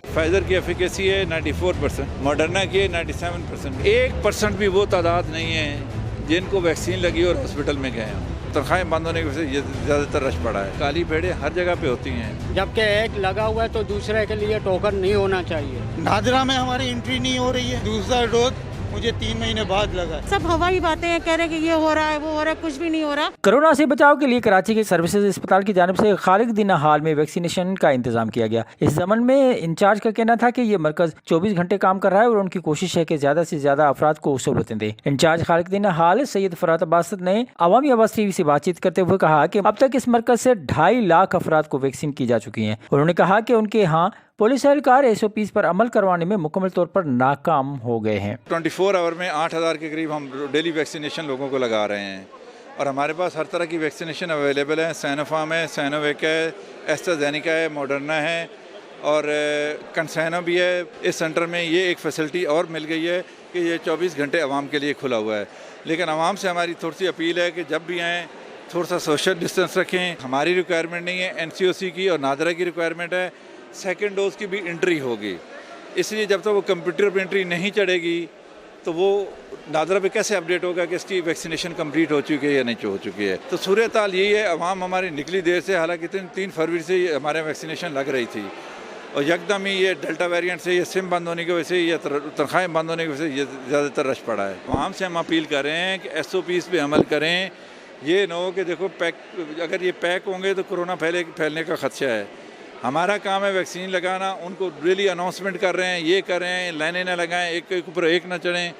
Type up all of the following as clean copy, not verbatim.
Pfizer की efficacy है 94%, Moderna की है 97%। 1% भी वो तादाद नहीं है जिनको वैक्सीन लगी और हॉस्पिटल में गए हों। तनख्वाहें बंद होने की वजह से ज़्यादातर रश पड़ा है। काली भेड़ें हर जगह पे होती हैं। जबकि एक लगा हुआ है तो दूसरे के लिए टोकन नहीं होना चाहिए। नादरा में हमारी एंट्री नहीं हो रही है। दूसरा डोज मुझे 3 महीने बाद लगा। सब हवाई बातें हैं, कह रहे हैं कि ये हो रहा है वो हो रहा है, कुछ भी नहीं हो रहा। कोरोना से बचाव के लिए कराची के सर्विसेज अस्पताल की जानिब से खालिद दीना हाल में वैक्सीनेशन का इंतजाम किया गया। इस ज़मन में इंचार्ज का कहना था कि ये मरकज 24 घंटे काम कर रहा है और उनकी कोशिश है कि ज्यादा से ज्यादा अफराद को सहूलतें दें। इंचार्ज खालिद दीना हाल सैयद फरात अब्बास ने अवामी आवाज़ टीवी से बातचीत करते हुए कहा कि अब तक इस मरकज से 2.5 लाख अफराद को वैक्सीन की जा चुकी है। उन्होंने कहा कि उनके यहाँ पुलिस एहलकार SOPs पर अमल करवाने में मुकम्मल तौर पर नाकाम हो गए हैं। 24 आवर में 8000 के करीब हम डेली वैक्सीनेशन लोगों को लगा रहे हैं और हमारे पास हर तरह की वैक्सीनेशन अवेलेबल है। सैनोफार्म है, सैनोवेक है, एस्ट्राजेनेका है, मॉडर्ना है और कंसैनो भी है। इस सेंटर में ये एक फैसिलिटी और मिल गई है कि ये 24 घंटे आवाम के लिए खुला हुआ है। लेकिन आवाम से हमारी थोड़ी सी अपील है कि जब भी आएँ थोड़ा सा सोशल डिस्टेंस रखें। हमारी रिक्वायरमेंट नहीं है, NCOC की और नादरा की रिक्वायरमेंट है। सेकेंड डोज की भी एंट्री होगी, इसलिए जब तक वो कंप्यूटर पर एंट्री नहीं चढ़ेगी तो वो नादरा पे कैसे अपडेट होगा कि इसकी वैक्सीनेशन कंप्लीट हो चुकी है या नहीं हो चुकी है। तो सूरत हाल यही है, अवाम हमारी निकली देर से, हालांकि 3 फरवरी से हमारे वैक्सीनेशन लग रही थी और यकदम ही ये डेल्टा वेरिएंट से, ये सिम बंद होने की वजह से, ये तनख्वाहें बंद होने की वजह से ये ज़्यादातर रश पड़ा है। अवाम से हम अपील कर रहे हैं कि SOPs पे अमल करें। ये न हो कि देखो अगर ये पैक होंगे तो कोरोना फैलने का खदशा है। हमारा काम है वैक्सीन लगाना, उनको रियली अनाउंसमेंट कर रहे हैं, ये कर रहे हैं, लाइनें ना लगाएं, एक के ऊपर एक ना चढ़ें।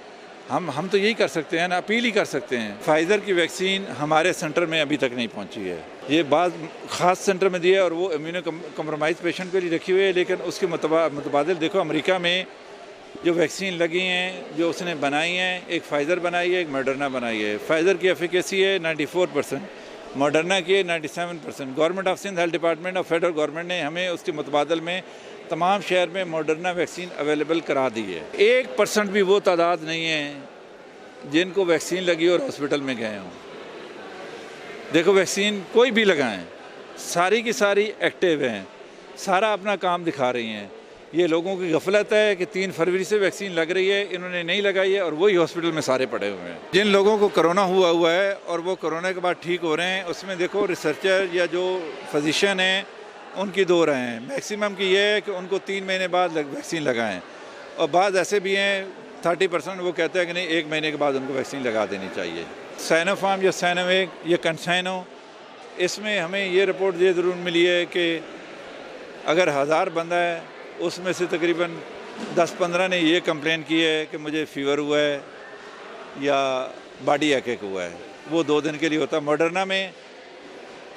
हम तो यही कर सकते हैं ना, अपील ही कर सकते हैं। फाइज़र की वैक्सीन हमारे सेंटर में अभी तक नहीं पहुंची है। ये बात ख़ास सेंटर में दी है और वो इम्यूनो कम्प्रोमाइज़ पेशेंट के लिए रखी हुई है। लेकिन उसके मुतबादिल देखो अमेरिका में जो वैक्सीन लगी हैं, जो उसने बनाई हैं, एक फाइज़र बनाई है, एक मॉडर्ना बनाई है। फाइज़र की एफिकेसी है 94%, मॉडर्ना की 97%। Government of Sindh health department और फेडरल गवर्नमेंट ने हमें उसके मुतबादल में तमाम शहर में मॉडर्ना वैक्सीन अवेलेबल करा दी है। 1% भी वो तादाद नहीं है जिनको वैक्सीन लगी और हॉस्पिटल में गए हों। देखो वैक्सीन कोई भी लगाएं, सारी की सारी एक्टिव हैं, सारा अपना काम दिखा रही हैं। ये लोगों की गफलत है कि 3 फरवरी से वैक्सीन लग रही है, इन्होंने नहीं लगाई है और वही हॉस्पिटल में सारे पड़े हुए हैं। जिन लोगों को कोरोना हुआ है और वो कोरोना के बाद ठीक हो रहे हैं, उसमें देखो रिसर्चर या जो फिजिशियन हैं उनकी 2 राय हैं। मैक्सिमम की ये है कि उनको 3 महीने बाद वैक्सीन लगाएं और बाद ऐसे भी हैं 30% वो कहते हैं कि नहीं 1 महीने के बाद उनको वैक्सीन लगा देनी चाहिए। सैनोफार्म या सैनोवेक या कंसैनो, इसमें हमें ये रिपोर्ट ये ज़रूर मिली है कि अगर 1000 बंदा है उसमें से तकरीबन 10-15 ने ये कंप्लेन की है कि मुझे फ़ीवर हुआ है या बॉडी अटैक हुआ है। वो 2 दिन के लिए होता है। मॉडर्ना में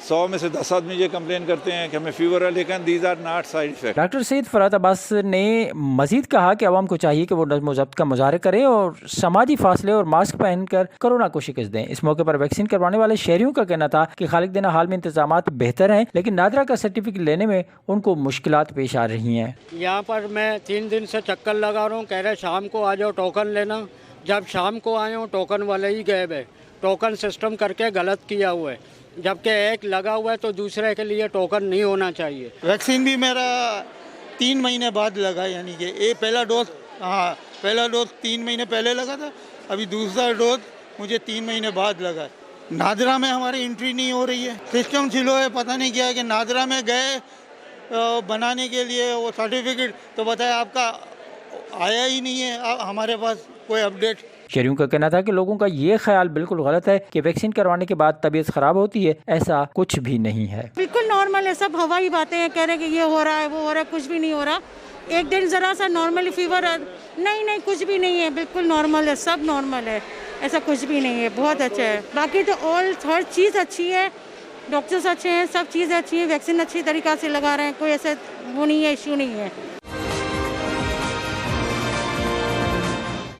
100 में से 10 आदमी ये कंप्लेन करते हैं कि हमें फीवर है, लेकिन these are not side effect. Doctor Syed Farhat Abbas ने मजीद कहा कि अवाम को चाहिए कि वो नज़्म व ज़ब्त का मुजाहरा करें और समाजी फासले और मास्क पहनकर कोरोना को शिकस्त दें। इस मौके पर वैक्सीन करवाने वाले शहरियों का कहना था कि खालिद दीना हाल में इंतजामात बेहतर हैं, लेकिन नादरा का सर्टिफिकेट लेने में उनको मुश्किलात पेश आ रही हैं। यहाँ पर मैं 3 दिन से चक्कर लगा रहा हूँ, कह रहे शाम को आ जाओ टोकन लेना। जब शाम को आए हो टोकन वाले ही गायब है। टोकन सिस्टम करके गलत किया हुआ है, जबकि एक लगा हुआ है तो दूसरे के लिए टोकन नहीं होना चाहिए। वैक्सीन भी मेरा 3 महीने बाद लगा, यानी कि ये पहला डोज 3 महीने पहले लगा था, अभी दूसरा डोज मुझे 3 महीने बाद लगा। नादरा में हमारी एंट्री नहीं हो रही है। सिस्टम स्लो है, पता नहीं क्या है कि नादरा में गए बनाने के लिए वो सर्टिफिकेट, तो बताया आपका आया ही नहीं है हमारे पास कोई अपडेट। शहरियों का कहना था कि लोगों का ये ख्याल बिल्कुल गलत है कि वैक्सीन करवाने के बाद तबीयत खराब होती है, ऐसा कुछ भी नहीं है। बिल्कुल नॉर्मल है, सब हवाई बातें हैं, कह रहे हैं कि ये हो रहा है वो हो रहा है, कुछ भी नहीं हो रहा। एक दिन जरा सा नॉर्मल फीवर, नहीं कुछ भी नहीं है, बिल्कुल नॉर्मल है, सब नॉर्मल है, ऐसा कुछ भी नहीं है, बहुत अच्छा है। बाकी तो हर चीज़ अच्छी है, डॉक्टर्स अच्छे हैं, सब चीज़ अच्छी है, वैक्सीन अच्छी तरीक़ा से लगा रहे हैं, कोई ऐसा वो नहीं है, इशू नहीं है।